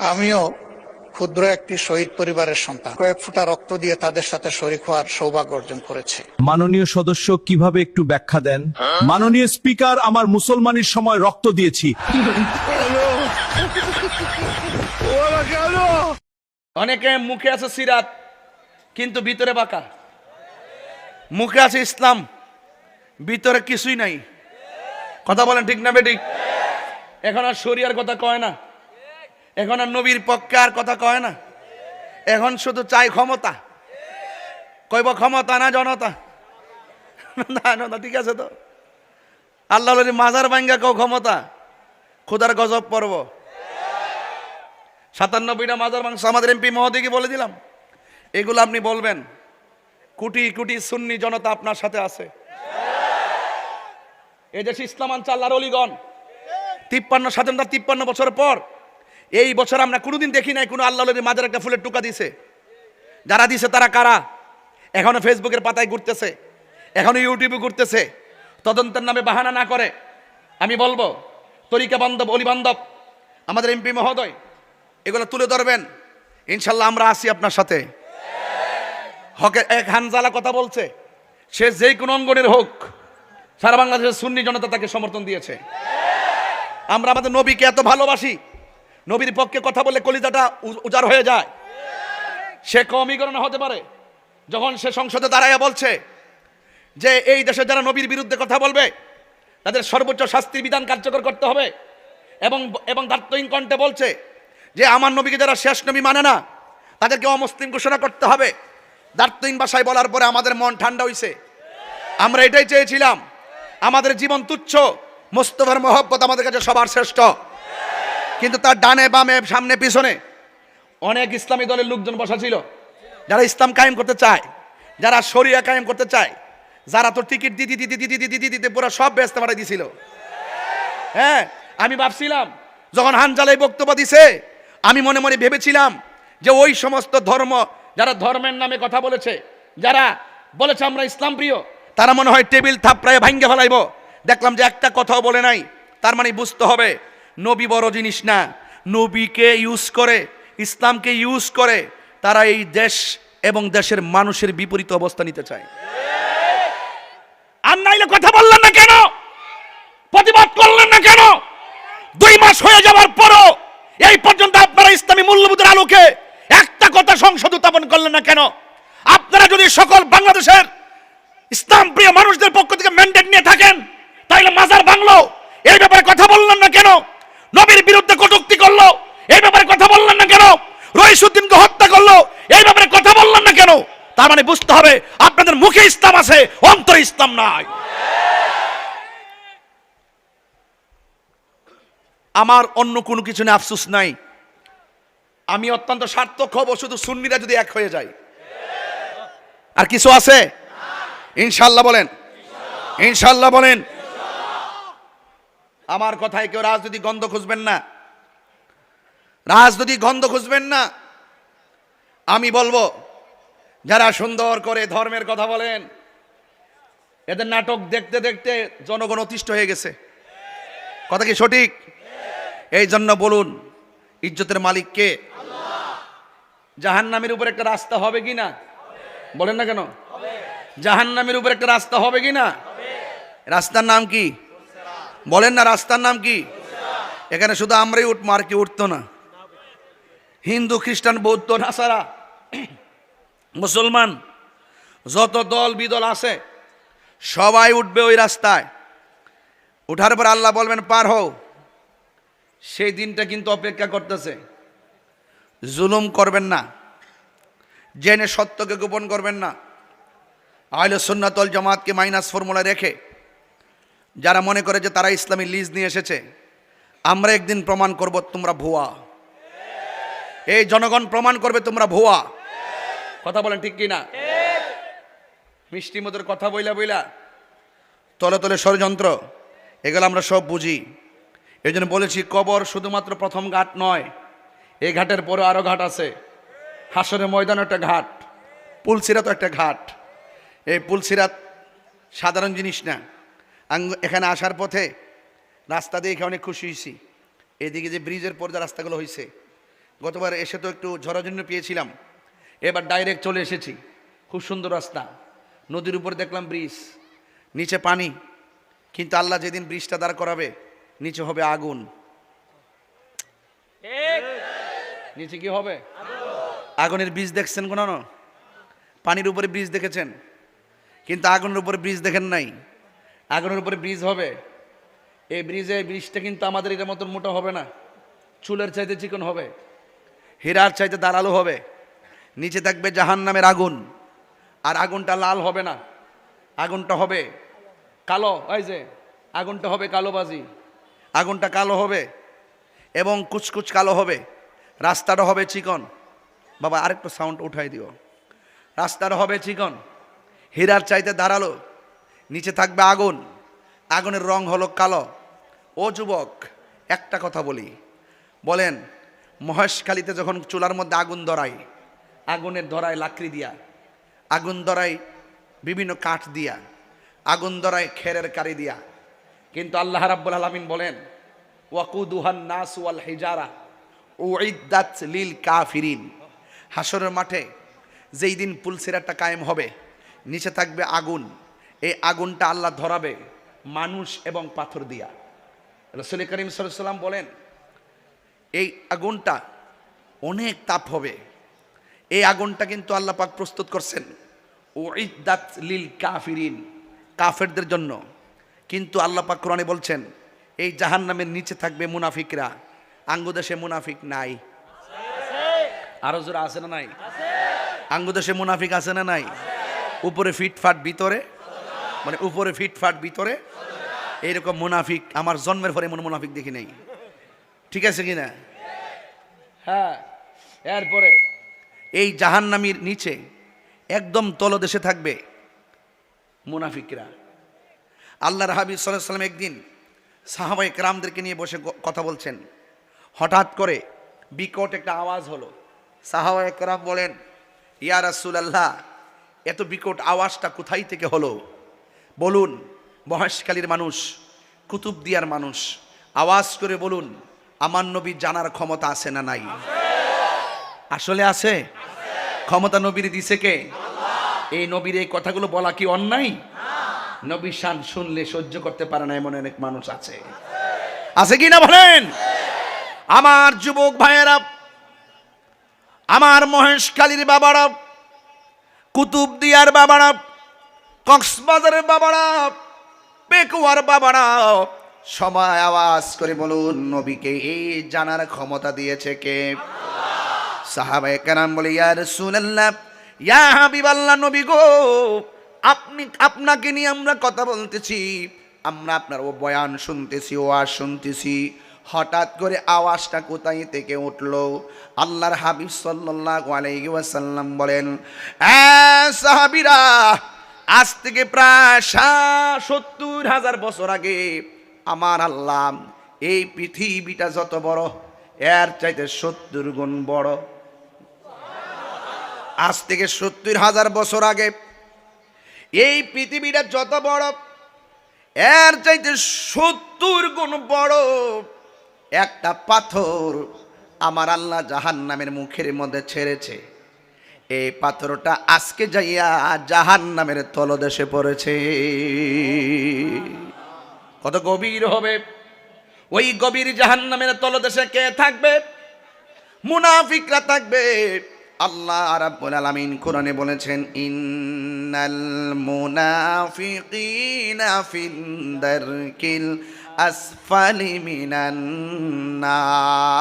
আমিও ক্ষুদ্র একটি শহীদ পরিবারের সন্তান। কয়েক ফোঁটা রক্ত দিয়ে তাদের সাথে শরীক হওয়ার সৌভাগ্য অর্জন করেছে। মাননীয় সদস্য কিভাবে একটু ব্যাখ্যা দেন? মাননীয় স্পিকার, আমার মুসলমানের সময় রক্ত দিয়েছি। অনেকে মুখে আছে সিরাত কিন্তু ভিতরে বাঁকা, মুখে আছে ইসলাম ভিতরে কিছুই নাই। কথা বলেন ঠিক না বেঠিক? এখন আর শরিয়ার কথা কয় না, এখন আর নবীর পক্ষে আর কথা কয় না, এখন শুধু চাই ক্ষমতা। কইব ক্ষমতা না জনতা? না, ঠিক আছে তো। আল্লাহ মাজার ভাঙ্গা কেউ ক্ষমতা, খোদার গজব পর্ব। 97টা মাজার মাংস আমাদের এমপি মহোদয়কে বলে দিলাম, এগুলো আপনি বলবেন। কোটি কোটি সুন্নি জনতা আপনার সাথে আছে। এই দেশে ইসলাম আনছে আল্লাহর অলিগণ। 53 স্বাধীনতা 53 বছর পর এই বছর আমরা কোনোদিন দেখি নাই কোনো আল্লাহ মাজার একটা ফুলের টুকা দিছে। যারা দিছে তারা কারা? এখনো ফেসবুকের পাতায় ঘুরতেছে, এখনো ইউটিউবে ঘুরতেছে। তদন্তের নামে বাহানা না করে আমি বলবো, তরিকা বান্ধব অলি বান্ধব আমাদের এমপি মহোদয় এগুলো তুলে ধরবেন। ইনশাল্লাহ আমরা আসি আপনার সাথে। হকের এক হানজালা কথা বলছে, সে যেই কোন অঙ্গনের হোক, সারা বাংলাদেশের সুন্নি জনতা তাকে সমর্থন দিয়েছে। আমরা আমাদের নবীকে এত ভালোবাসি, নবীর পক্ষে কথা বলে কলিজাটা উজাড় হয়ে যায়। সে কওমীকরণ হতে পারে যখন সে সংসদে দাঁড়াইয়া বলছে যে এই দেশে যারা নবীর বিরুদ্ধে কথা বলবে তাদের সর্বোচ্চ শাস্তির বিধান কার্যকর করতে হবে, এবং দার্থহীন কণ্ঠে বলছে যে আমার নবীকে যারা শেষ নবী মানে না তাদেরকে অমুসলিম ঘোষণা করতে হবে। দার্থহীন ভাষায় বলার পরে আমাদের মন ঠান্ডা হইছে। আমরা এটাই চেয়েছিলাম, আমাদের জীবন তুচ্ছ, মোস্তফার মহব্বত আমাদের কাছে সবার শ্রেষ্ঠ। কিন্তু তার ডানে বামে সামনে পিছনে অনেক ইসলামী দলের লোকজন বসা ছিল, যারা ইসলাম কায়েম করতে চায়, যারা শরিয়া কায়েম করতে চায়, যারা তো টিকিট দিতে পুরো সব ব্যস্ত পাঠাই দিছিল। হ্যাঁ, আমি ভাবছিলাম যখন হানজালাই বক্তব্য দিছে, আমি মনে মনে ভেবেছিলাম যে ওই সমস্ত ধর্ম যারা ধর্মের নামে কথা বলেছে, যারা বলেছে আমরা ইসলাম প্রিয়, তারা মনে হয় টেবিল থাপড়ায় ভাঙ্গে ফেলাইব। দেখলাম যে একটা কথাও বলে নাই। তার মানে বুঝতে হবে নবী বড় জিনিস না, নবীকে ইউজ করে, ইসলামকে ইউজ করে তারা এই দেশ এবং দেশের মানুষের বিপরীত অবস্থা নিতে চায়। আর নাইলে কথা বললেন না কেন? প্রতিবাদ করলেন না কেন? 2 মাস হয়ে যাওয়ার পরও এই পর্যন্ত আপনারা ইসলামী মূল্যবোধের আলোকে একটা কথা সংসদ উত্থাপন করলেন না কেন? আপনারা যদি সকল বাংলাদেশের ইসলাম প্রিয় মানুষদের পক্ষ থেকে ম্যান্ডেট নিয়ে থাকেন, তাহলে মাজার ভাঙলো, এই ব্যাপারে কথা বললেন না কেন? নবীর বিরুদ্ধে কটূক্তি করলো, এই ব্যাপারে কথা বললেন না কেন? রইসুদ্দিনকে হত্যা করলো, এই ব্যাপারে কথা বললেন না কেন? তার মানে বুঝতে হবে আপনাদের মুখে ইসলাম আছে, অন্তরে ইসলাম নাই। আমার অন্য কোনো কিছু নিয়ে আফসোস নাই। আমি অত্যন্ত সার্থক হব শুধু সুন্নিরা যদি এক হয়ে যায়। আর কিছু আছে? ইনশাল্লাহ বলেন, ইনশাল্লাহ বলেন। আমার কথায় কেউ রাজনৈতিক গন্ধ খুঁজবেন না, রাজনৈতিক গন্ধ খুঁজবেন না। আমি বলবো যারা সুন্দর করে ধর্মের কথা বলেন, এদের নাটক দেখতে দেখতে জনগণ অতিষ্ঠ হয়ে গেছে। কথা কি সঠিক? এই জন্য বলুন, ইজ্জতের মালিক কে? জাহান্নামের উপর একটা রাস্তা হবে কি না? বলেন না কেন? জাহান্নামের উপর একটা রাস্তা হবে কি না? রাস্তার নাম কি? বলেন না, রাস্তার নাম কি? এখানে শুধু আমরাই উঠবো, আর কি উঠতো না? হিন্দু, খ্রিস্টান, বৌদ্ধ, নাসারা, মুসলমান, যত দল বিদল আছে সবাই উঠবে ওই রাস্তায়। উঠার পর আল্লাহ বলবেন পার হও। সেই দিনটা কিন্তু অপেক্ষা করতেছে। জুলুম করবেন না, জেনে সত্যকে গোপন করবেন না। আহলে সুন্নাত ওয়াল জামাতকে মাইনাস ফর্মুলায় রেখে যারা মনে করে যে তারা ইসলামী লিজ নিয়ে এসেছে, আমরা একদিন প্রমাণ করব তোমরা ভুয়া। এই জনগণ প্রমাণ করবে তোমরা ভুয়া। কথা বলেন ঠিক কি না? মিষ্টি মধুর কথা বইলা বইলা তলে তলে ষড়যন্ত্র, এগুলো আমরা সব বুঝি। এই জন্য বলেছি কবর শুধুমাত্র প্রথম ঘাট নয়, এই ঘাটের পরে আরো ঘাট আছে। হাসরের ময়দান একটা ঘাট, পুলসিরাত একটা ঘাট। এই পুলসিরাত সাধারণ জিনিস না। এখানে আসার পথে রাস্তা দেখে অনেক খুশি হয়েছি। এদিকে যে ব্রিজের পর যে রাস্তাগুলো হয়েছে, গতবার এসে তো একটু ঝড়াঝন্য পেয়েছিলাম, এবার ডাইরেক্ট চলে এসেছি। খুব সুন্দর রাস্তা, নদীর উপর দেখলাম ব্রিজ, নিচে পানি, কিন্তু আল্লাহ যেদিন ব্রিজটা দাঁড় করাবে নিচে হবে আগুন। নিচে কি হবে? আগুনের ব্রিজ দেখছেন কোন? পানির উপরে ব্রিজ দেখেছেন, কিন্তু আগুনের উপরে ব্রিজ দেখেন নাই। আগুনের উপরে ব্রিজ হবে, এই ব্রিজটা কিন্তু আমাদের এটার মতন মোটা হবে না, চুলের চাইতে চিকন হবে, হীরার চাইতে ধারালো হবে। নিচে থাকবে জাহান্নামের আগুন, আর আগুনটা লাল হবে না, আগুনটা হবে কালো। এই যে আগুনটা হবে কালোবাজি, আগুনটা কালো হবে এবং কুচকুচ কালো হবে। রাস্তাটা হবে চিকন। বাবা আরেকটু সাউন্ড উঠাই দিও। রাস্তাটা হবে চিকন, হীরার চাইতে ধারালো, নিচে থাকবে আগুন, আগুনের রং হলো কালো। ও যুবক, একটা কথা বলি, বলেন মহেশখালীতে যখন চুলার মধ্যে আগুন ধরায়, আগুনের ধরায় লাকড়ি দিয়া, আগুন ধরায় বিভিন্ন কাঠ দিয়া, আগুন ধরায় খেরের কারি দিয়া, কিন্তু আল্লাহ রাব্বুল আলামিন বলেন ওয়াকুদুহান নাস ওয়াল হিজারা উইদ্দাত লিল কাফিরিন। হাসরের মাঠে যেই দিন পুলসিরাতটা কায়েম হবে, নিচে থাকবে আগুন, এই আগুনটা আল্লাহ ধরাবে মানুষ এবং পাথর দিয়া। রাসূল করিম সাল্লাল্লাহু আলাইহি ওয়াসাল্লাম বলেন এই আগুনটা অনেক তাপ হবে। এই আগুনটা কিন্তু আল্লাহ পাক প্রস্তুত করছেন উইদ্দাত লিল কাফিরিন, কাফেরদের জন্য। কিন্তু আল্লাহ পাক কোরআনে বলছেন এই জাহান্নামের নিচে থাকবে মুনাফিকরা। আঙ্গুদেশে মুনাফিক নাই? আরো জোরে আছে না নাই? আঙ্গুদেশে মুনাফিক আছে না নাই? উপরে ফিটফাট ভিতরে, মানে উপরে ফিটফাট ভিতরে এইরকম মুনাফিক আমার জন্মের পরে এমন মুনাফিক দেখি নাই। ঠিক আছে কিনা? হ্যাঁ। এরপরে এই জাহান্নামীর নিচে একদম তলদেশে থাকবে মুনাফিকরা। আল্লাহর হাবিব সাল্লাল্লাহু আলাইহি ওয়াসাল্লাম একদিন সাহাবায়ে কেরামদেরকে নিয়ে বসে কথা বলছেন, হঠাৎ করে বিকট একটা আওয়াজ হলো। সাহাবায়ে কেরাম বলেন ইয়া রাসূলুল্লাহ, এত বিকট আওয়াজটা কোথায় থেকে হলো? বলুন মহেশখালীর মানুষ, কুতুবদিয়ার মানুষ, আওয়াজ করে বলুন আমার নবী জানার ক্ষমতা আছে না নাই? আসলে আছে। ক্ষমতা নবীর দিছে কে? এই নবীর এই কথাগুলো বলা কি অন্যায়? নবীর শান শুনলে সহ্য করতে পারে না এমন অনেক মানুষ আছে। আছে কি না বলেন? আমার যুবক ভাইয়েরা, আমার মহেশখালীর বাবারা, কুতুবদিয়ার বাবারা, কক্সবাজারের বাবারা, পেকুয়ার বাবারা, সবাই আওয়াজ করে বলুন নবীকে এই জানার ক্ষমতা দিয়েছে কে? সাহাবায়ে কেরাম বলে ইয়া রাসূলুল্লাহ, ইয়া হাবিবাল্লাহ, নবী গো, আপনাকে নিয়ে আমরা কথা বলতেছি, আমরা আপনার ও বয়ান শুনতেছি, ওয়াজ শুনতেছি। হঠাৎ করে আওয়াজটা কোথায় থেকে উঠলো? আল্লাহর হাবিব সাল্লাল্লাহু আলাইহি ওয়াসাল্লাম বলেন সাহাবীরা, আজ থেকে প্রায় ৭০,০০০ বছর আগে আমার আল্লাহ এই পৃথিবীটা যত বড় এর চাইতে ৭০ গুণ বড়। আজ থেকে ৭০,০০০ বছর আগে এই পৃথিবীটা যত বড় এর চাইতে ৭০ গুণ বড় একটা পাথর আমার আল্লাহ জাহান্নামের মুখের মধ্যে ছেড়েছে। এই পাথরটা আজকে যাইয়া জাহান্নামের তলদেশে পড়েছে। কত গভীর হবে? ওই গভীর জাহান্নামের তলদেশে কে থাকবে? মুনাফিকরা থাকবে। আল্লাহ রাব্বুল আলামিন কোরআনে বলেছেন ইন্নাল মুনাফিকিনা ফিন দারকিল আসফালি মিনান নার।